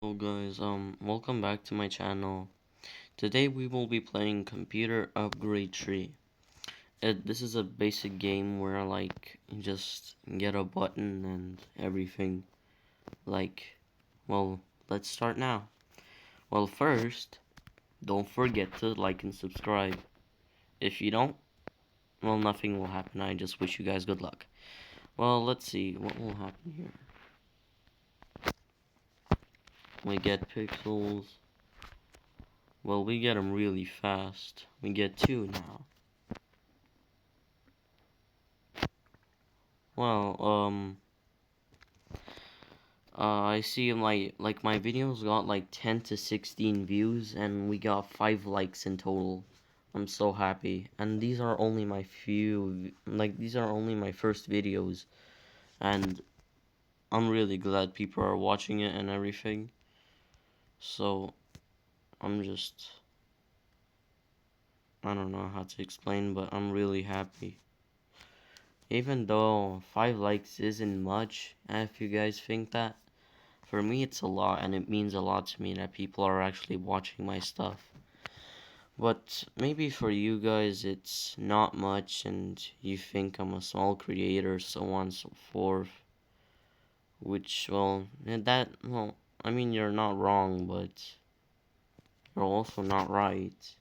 Hello guys, welcome back to my channel. Today we will be playing Computer Upgrade Tree. This is a basic game where you just get a button and everything. Like, well, let's start now. Well, first, don't forget to like and subscribe. If you don't, well, nothing will happen. I just wish you guys good luck. Well, let's see what will happen here. We get pixels. Well, we get them really fast. We get 2 now. Well, I see my videos got like 10 to 16 views and we got 5 likes in total. I'm so happy. And these are only my these are only my first videos. And I'm really glad people are watching it and everything. So, I'm just, I don't know how to explain, but I'm really happy. Even though 5 likes isn't much, if you guys think that. For me, it's a lot, and it means a lot to me that people are actually watching my stuff. But maybe for you guys, it's not much, and you think I'm a small creator, so on and so forth. Which, I mean, you're not wrong, but you're also not right.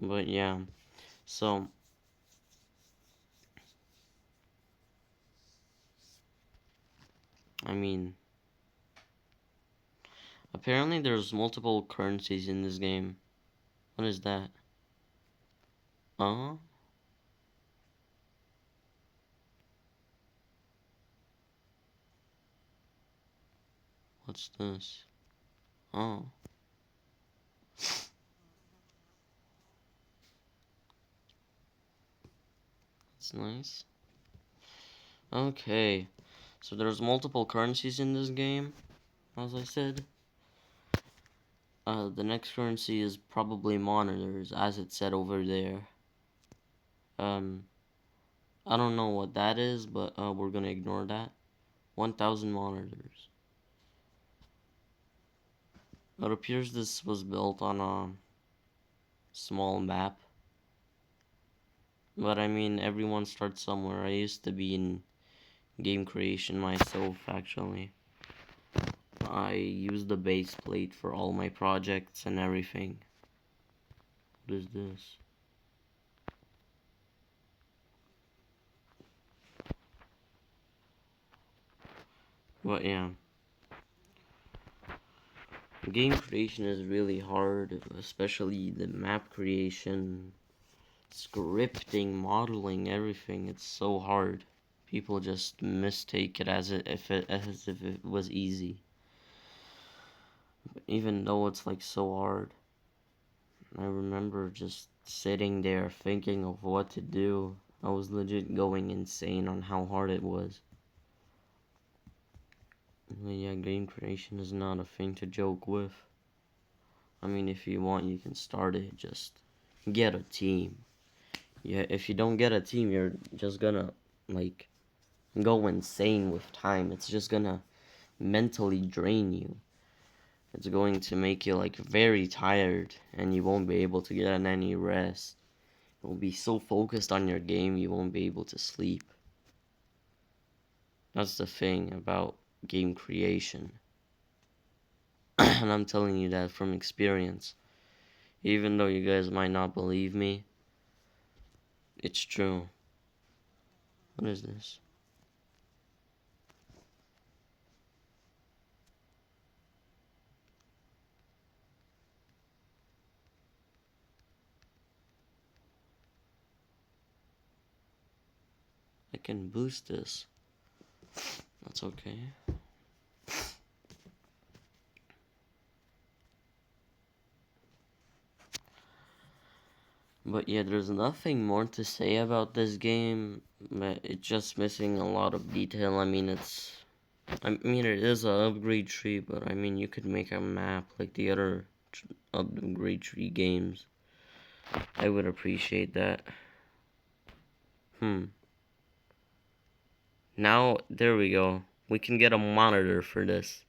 But yeah, so, I mean, apparently there's multiple currencies in this game. What is that? Uh? What's this? Oh. That's nice. Okay, so there's multiple currencies in this game, as I said. The next currency is probably monitors, as it said over there. Um, I don't know what that is, but we're gonna ignore that. 1,000 monitors. It appears this was built on a small map. But I mean, everyone starts somewhere. I used to be in game creation myself, actually. I use the base plate for all my projects and everything. What is this? But yeah. Game creation is really hard, especially the map creation, scripting, modeling, everything. It's so hard. People just mistake it as if it was easy, even though it's like so hard. I remember just sitting there thinking of what to do. I was legit going insane on how hard it was. But yeah, game creation is not a thing to joke with. I mean, if you want, you can start it. Just get a team. Yeah, if you don't get a team, you're just gonna, like, go insane with time. It's just gonna mentally drain you. It's going to make you, like, very tired, and you won't be able to get any rest. You'll be so focused on your game, you won't be able to sleep. That's the thing about game creation. And I'm telling you that from experience. Even though you guys might not believe me, it's true. What is this? I can boost this. That's okay. But yeah, there's nothing more to say about this game. But it's just missing a lot of detail. I mean, it is an upgrade tree, but I mean, you could make a map like the other upgrade tree games. I would appreciate that. Hmm. Now, there we go. We can get a monitor for this.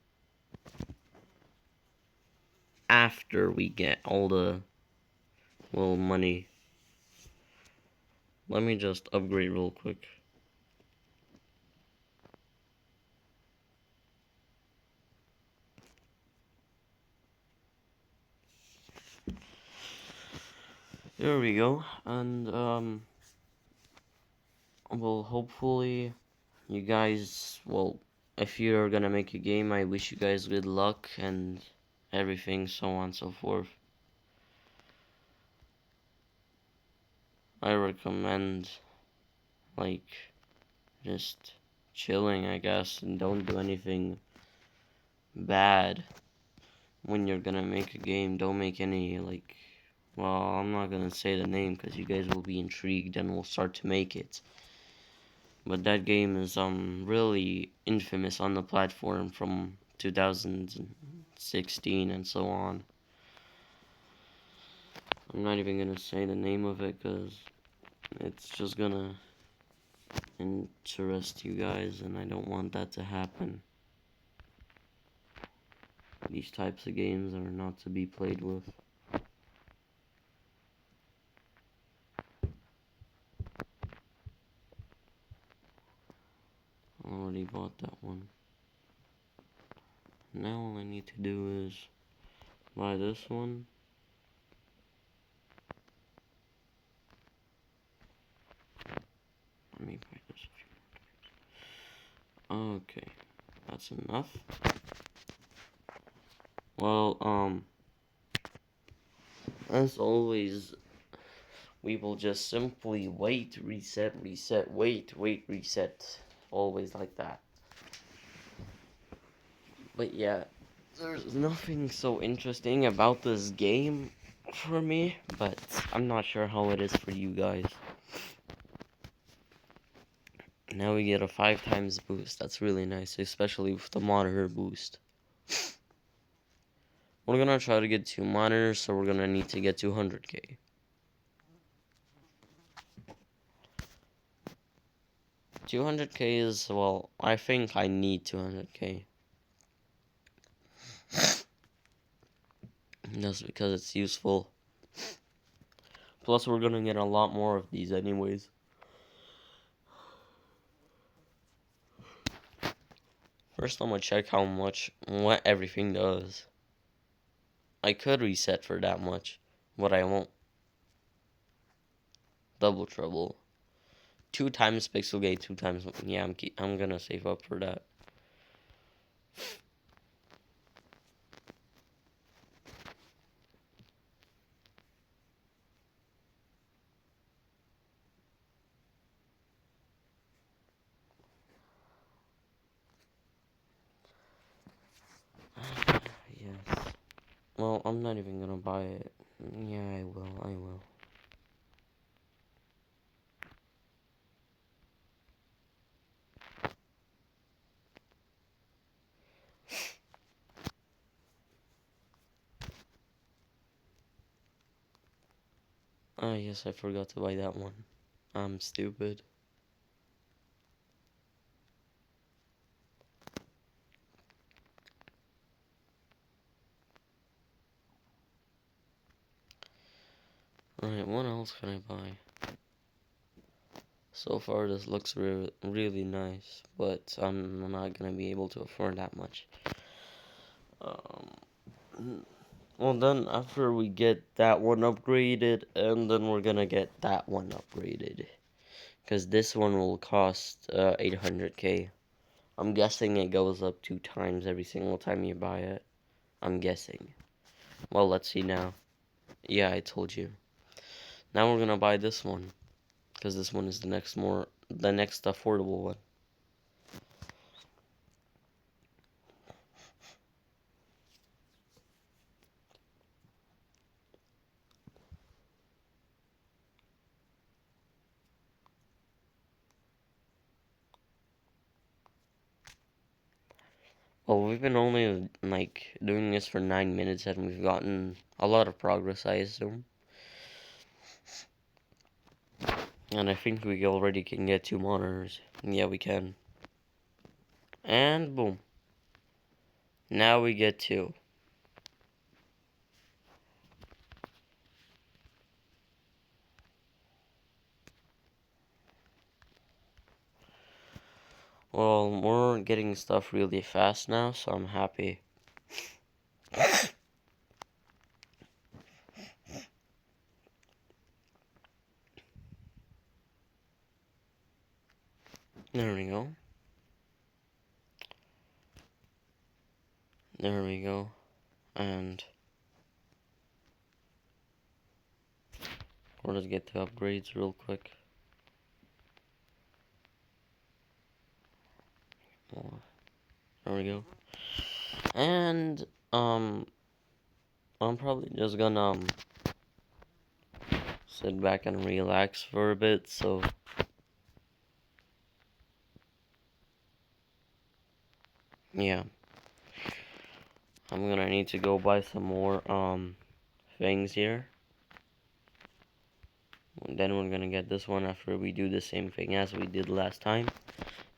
After we get all the little money. Let me just upgrade real quick. There we go. And, well, hopefully you guys, well, if you're gonna make a game, I wish you guys good luck and everything, so on and so forth. I recommend, like, just chilling, I guess, and don't do anything bad when you're gonna make a game. Don't make any, like, well, I'm not gonna say the name because you guys will be intrigued and will start to make it. But that game is really infamous on the platform from 2016 and so on. I'm not even gonna say the name of it because it's just gonna interest you guys, and I don't want that to happen. These types of games are not to be played with. I already bought that one. Now all I need to do is buy this one. Let me buy this a few more times. Okay, that's enough. Well, as always, we will just simply wait, reset, reset, wait, reset. Always like that. But yeah, there's nothing so interesting about this game for me, but I'm not sure how it is for you guys. Now we get a 5 times boost. That's really nice, especially with the monitor boost. We're gonna try to get 2 monitors, so we're gonna need to get 200k. $200k is, well, I think I need 200k. Just because it's useful. Plus, we're gonna get a lot more of these anyways. First, I'm gonna check what everything does. I could reset for that much, but I won't. Double trouble. 2 times pixel gate, 2 times. Yeah, I'm gonna save up for that. Yes. Well, I'm not even gonna buy it. Yeah, I will. I will. Ah, yes, I forgot to buy that one. I'm stupid. Alright, what else can I buy? So far, this looks really nice, but I'm not gonna be able to afford that much. Well, then after we get that one upgraded, and then we're gonna get that one upgraded. Because this one will cost 800k. I'm guessing it goes up 2 times every single time you buy it. I'm guessing. Well, let's see now. Yeah, I told you. Now we're gonna buy this one. Because this one is the next affordable one. Well, we've been only, like, doing this for 9 minutes and we've gotten a lot of progress, I assume. And I think we already can get 2 monitors. Yeah, we can. And boom. Now we get 2. Well, we're getting stuff really fast now, so I'm happy. There we go. There we go. And we'll just get to upgrades real quick. There we go. And I'm probably just gonna sit back and relax for a bit, so yeah. I'm gonna need to go buy some more things here. And then we're gonna get this one after we do the same thing as we did last time.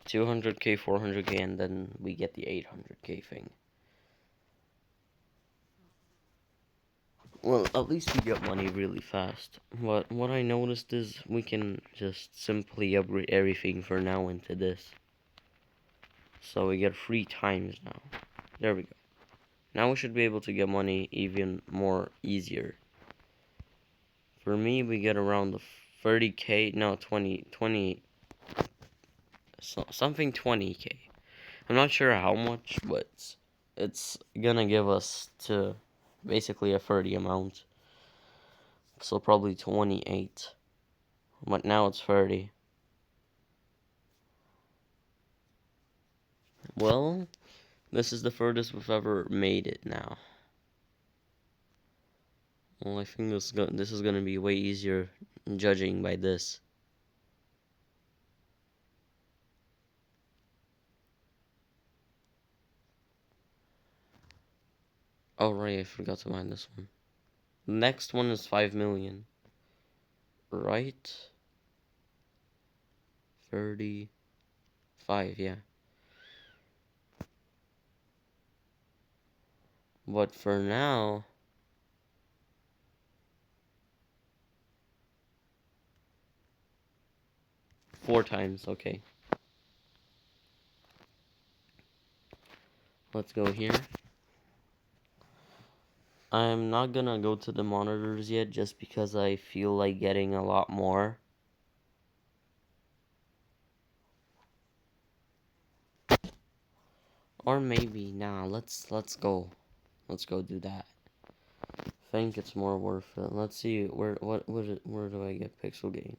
200k, 400k, and then we get the 800k thing. Well, at least we get money really fast. But what I noticed is we can just simply upgrade everything for now into this. So we get 3 times now. There we go. Now we should be able to get money even more easier. For me, we get around the 30k, no, 20, so, something 20k. I'm not sure how much, but it's gonna give us to basically a 30 amount. So probably 28. But now it's 30. Well, this is the furthest we've ever made it now. Well, I think this is gonna be way easier judging by this. Oh right, I forgot to mind this one. The next one is 5 million. Right? 35, yeah. But for now, four times, okay. Let's go here. I'm not gonna go to the monitors yet just because I feel like getting a lot more. Or maybe, nah, let's go. Let's go do that. I think it's more worth it. Let's see where do I get pixel gain?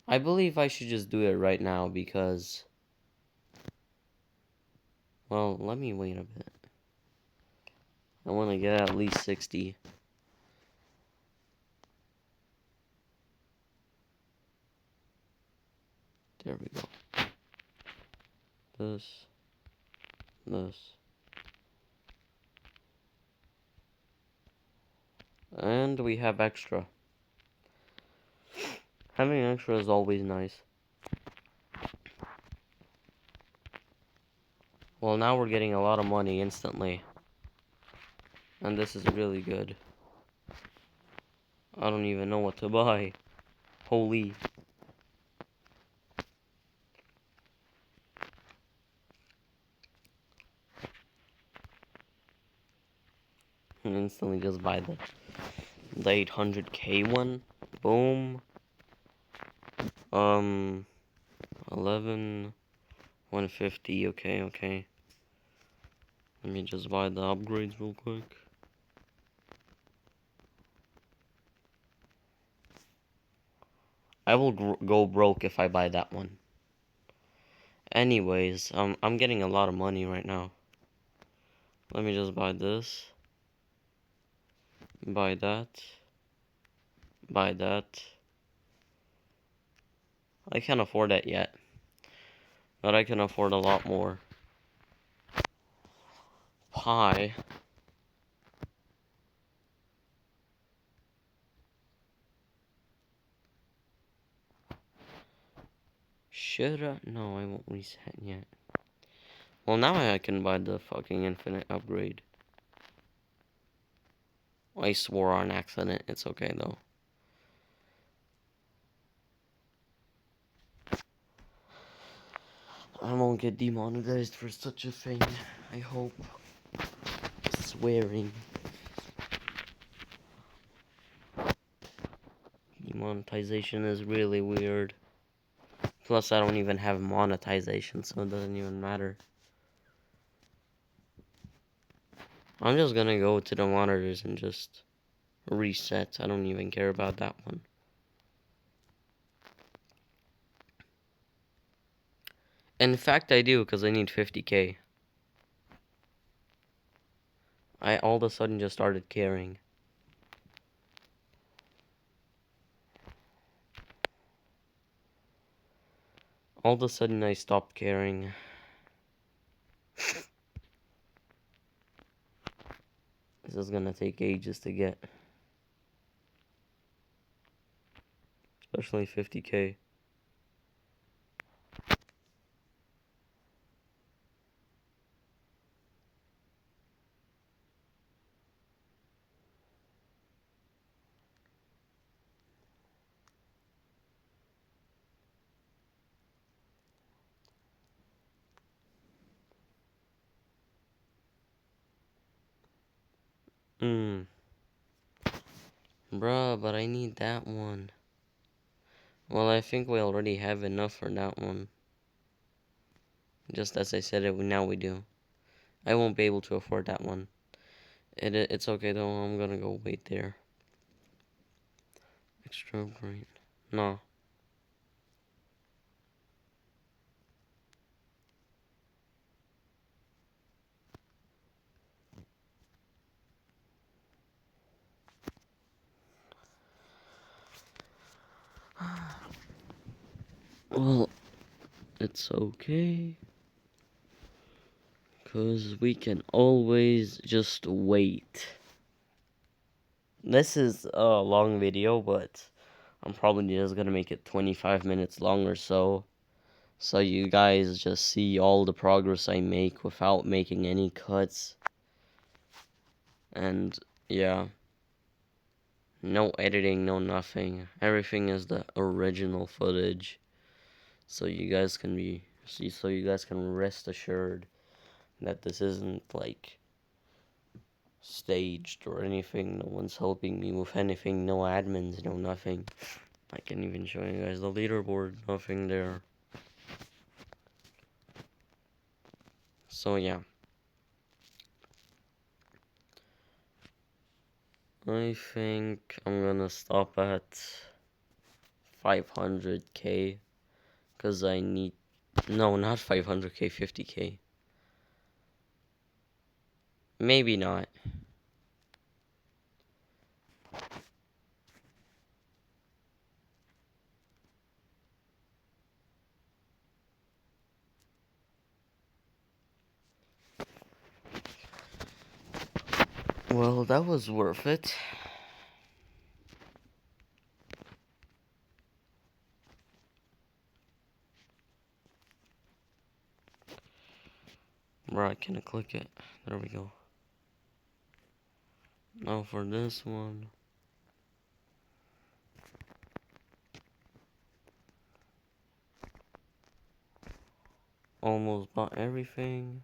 I believe I should just do it right now because, well, let me wait a bit. I want to get at least 60. There we go. This. And we have extra. Having extra is always nice. Well, now we're getting a lot of money instantly. And this is really good. I don't even know what to buy. Holy. And instantly just buy the 800k one. Boom. 11 150. Okay. Let me just buy the upgrades real quick. I will go broke if I buy that one. Anyways, I'm getting a lot of money right now. Let me just buy this. Buy that. Buy that. I can't afford that yet. But I can afford a lot more. Pie. Should I? No, I won't reset yet. Well, now I can buy the fucking infinite upgrade. I swore on accident. It's okay though. I won't get demonetized for such a thing. I hope. Swearing. Demonetization is really weird. Plus, I don't even have monetization, so it doesn't even matter. I'm just gonna go to the monitors and just reset. I don't even care about that one. In fact, I do, because I need 50k. I all of a sudden just started caring. All of a sudden I stopped caring. This is gonna take ages to get. Especially 50k. Bruh, but I need that one. Well, I think we already have enough for that one. Just as I said it, now we do. I won't be able to afford that one. It's okay though, I'm gonna go wait there. Extra brain. No. Well, it's okay. Because we can always just wait. This is a long video, but I'm probably just gonna make it 25 minutes long or so. So you guys just see all the progress I make without making any cuts. And yeah. No editing, no nothing. Everything is the original footage. So you guys can rest assured that this isn't like staged or anything. No one's helping me with anything. No admins, no nothing. I can even show you guys the leaderboard. Nothing there. So yeah. I think I'm gonna stop at 500k. Because I need... No, not 500k, 50k. Maybe not. Well, that was worth it. Right, can I click it? There we go. Now for this one. Almost bought everything.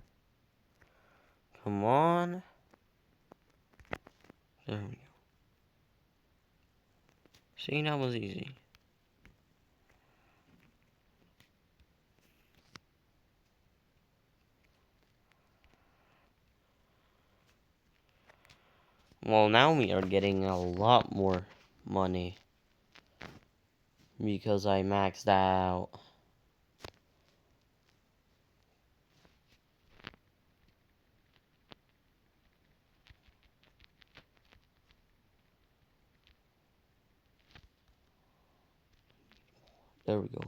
Come on. There we go. See, that was easy. Well, now we are getting a lot more money. Because I maxed out. There we go.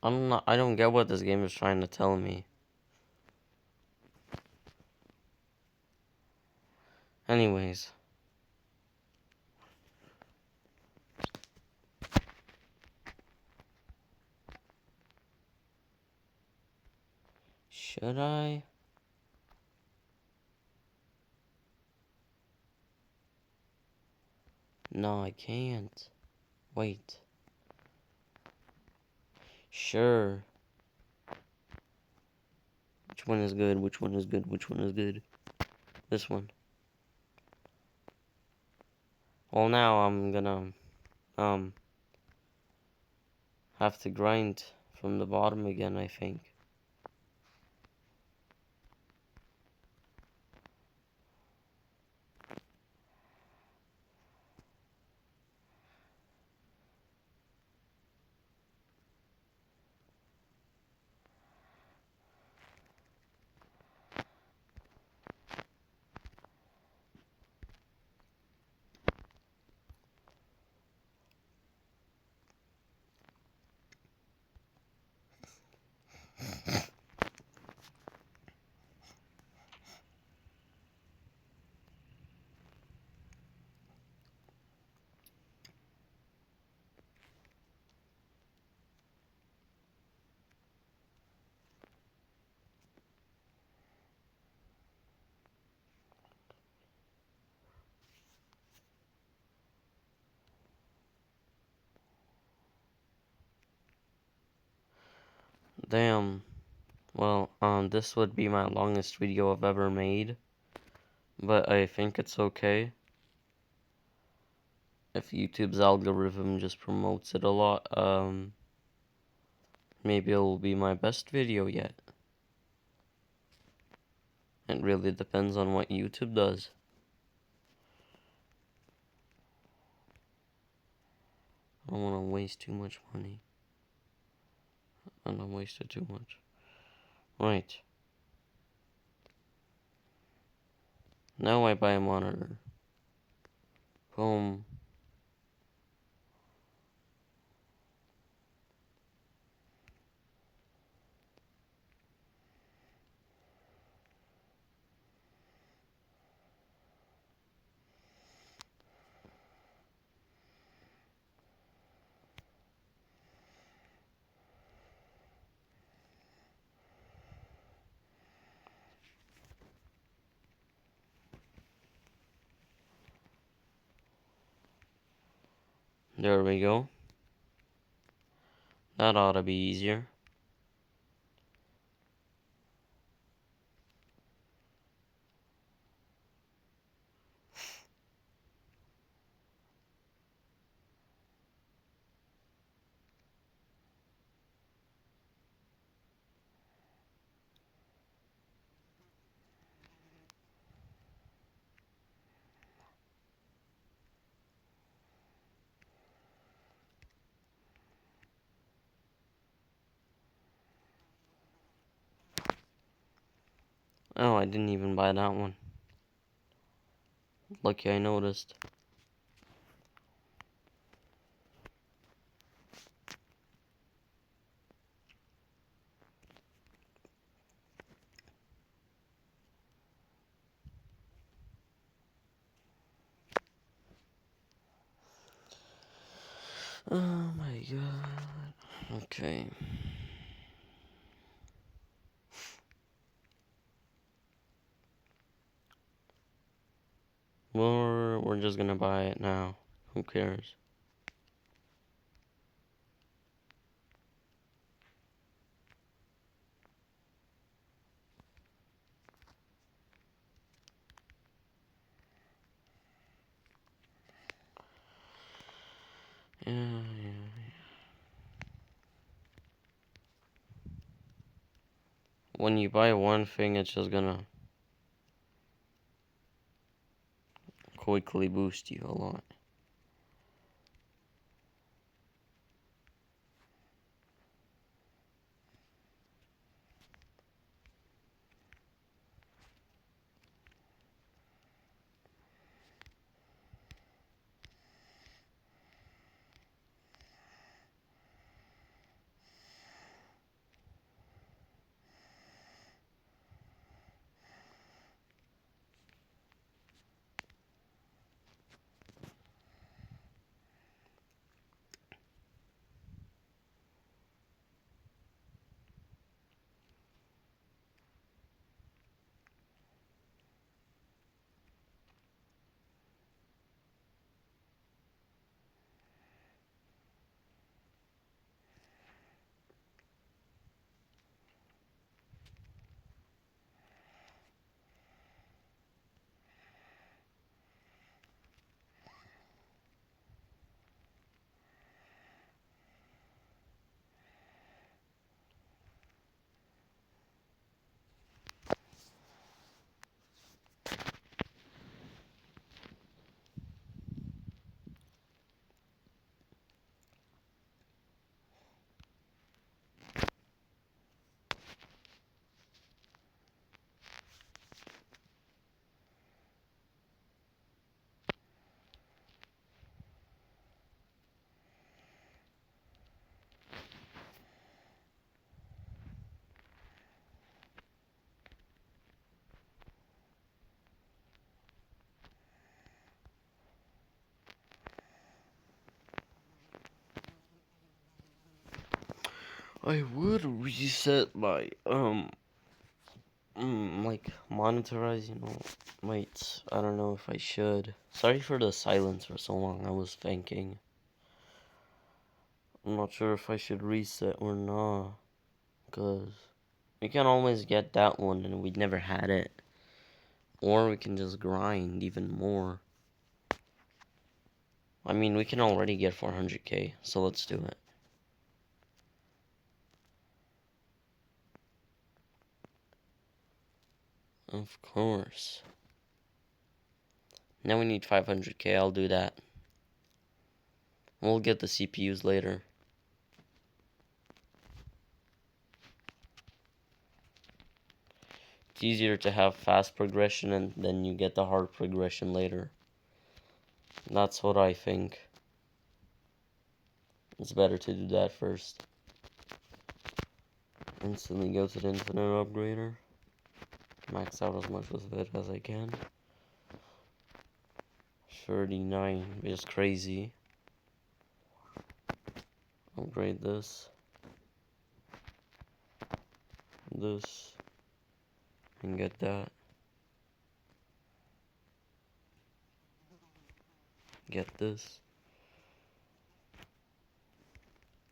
I don't get what this game is trying to tell me. Anyways. Should I? No, I can't. Wait. Sure. Which one is good? Which one is good? Which one is good? This one. Well, now I'm gonna, have to grind from the bottom again, I think. Damn. Well, this would be my longest video I've ever made. But I think it's okay. If YouTube's algorithm just promotes it a lot, maybe it'll be my best video yet. It really depends on what YouTube does. I don't want to waste too much money. I don't waste it too much. Right. Now I buy a monitor. Boom. There we go. That ought to be easier. Oh, I didn't even buy that one. Lucky I noticed. Oh my god. Okay. We're just gonna buy it now. Who cares? Yeah. When you buy one thing, it's just gonna quickly boost you a lot. I would reset my like monetize, Wait, I don't know if I should. Sorry for the silence for so long. I was thinking. I'm not sure if I should reset or not, cause we can always get that one and we never had it, or we can just grind even more. I mean, we can already get 400k, so let's do it. Of course. Now we need 500k, I'll do that. We'll get the CPUs later. It's easier to have fast progression and then you get the hard progression later. That's what I think. It's better to do that first. Instantly go to the infinite upgrader. Max out as much of it as I can. 39 is crazy. Upgrade this. This. And get that. Get this.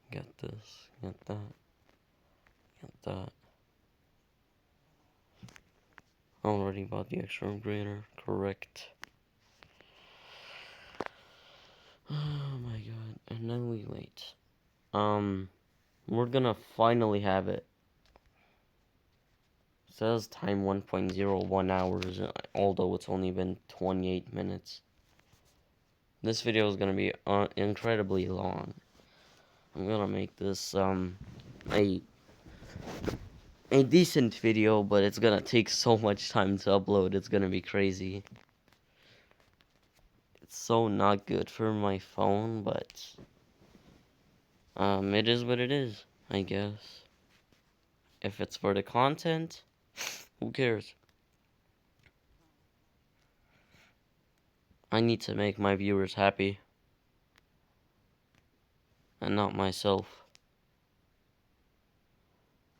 Get this. Get that. Get that. Already bought the extra upgrader. Correct. Oh my god. And then we wait. We're gonna finally have it. It says time 1.01 hours, although it's only been 28 minutes. This video is gonna be incredibly long. I'm gonna make this a decent video, but it's gonna take so much time to upload. It's gonna be crazy. It's so not good for my phone, but it is what it is, I guess. If it's for the content, who cares? I need to make my viewers happy. And not myself.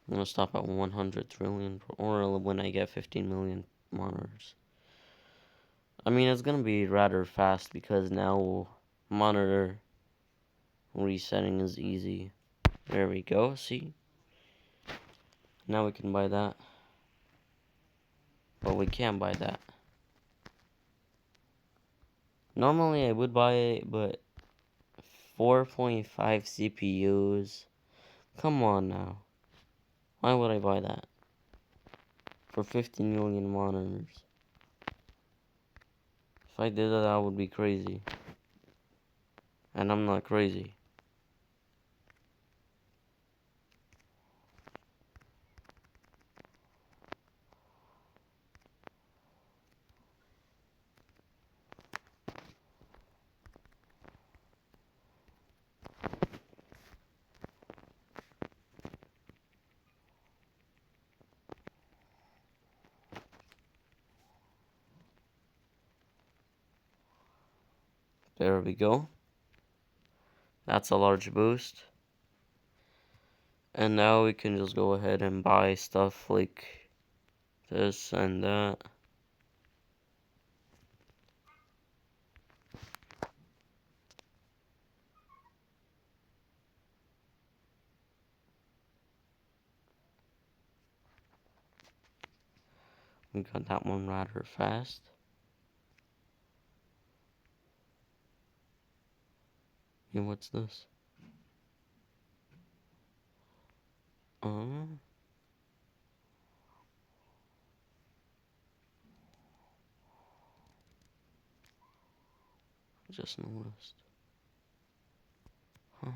I'm gonna stop at 100 trillion, or when I get 15 million monitors. I mean, it's gonna be rather fast because now monitor resetting is easy. There we go, see? Now we can buy that. But we can't buy that. Normally I would buy it, but 4.5 CPUs. Come on now. Why would I buy that? For 15 million monitors. If I did that, I would be crazy. And I'm not crazy. There we go. That's a large boost. And now we can just go ahead and buy stuff like this and that. We got that one rather fast. And what's this? Just noticed. Huh.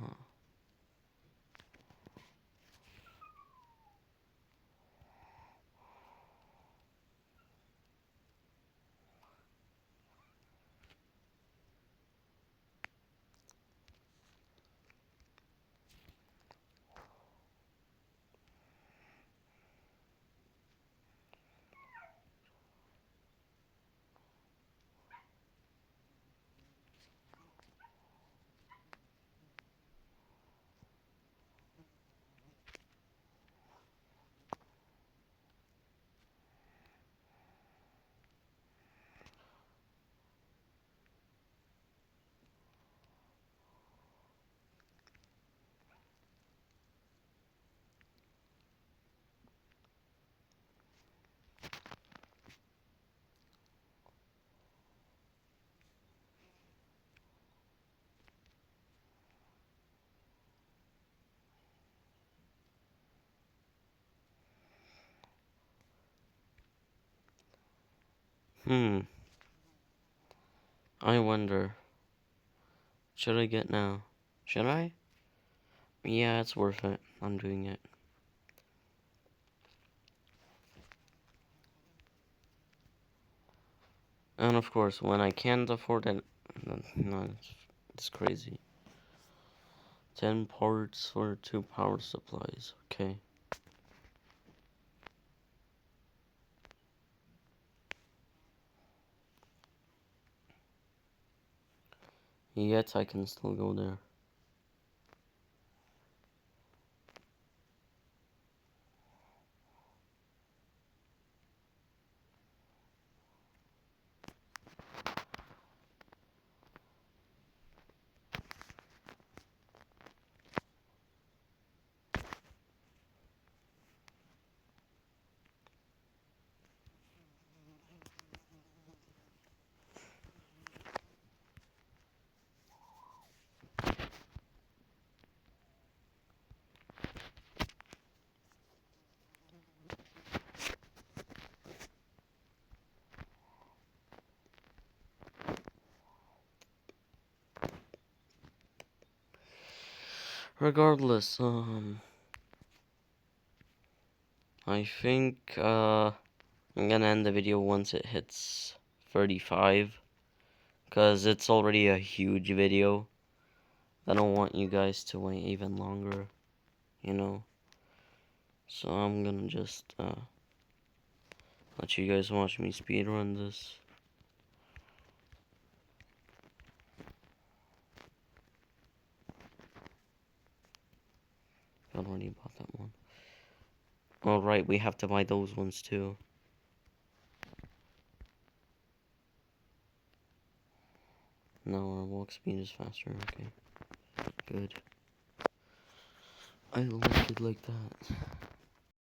Hmm. I wonder. Should I get now? Should I? Yeah, it's worth it. I'm doing it. And of course, when I can't afford it, no, it's crazy. 10 parts for 2 power supplies. Okay. Yet I can still go there. Regardless, I think, I'm gonna end the video once it hits 35. Because it's already a huge video. I don't want you guys to wait even longer, you know? So I'm gonna just, let you guys watch me speedrun this. I already bought that one. Alright, we have to buy those ones too. No, our walk speed is faster, okay. Good. I like it like that.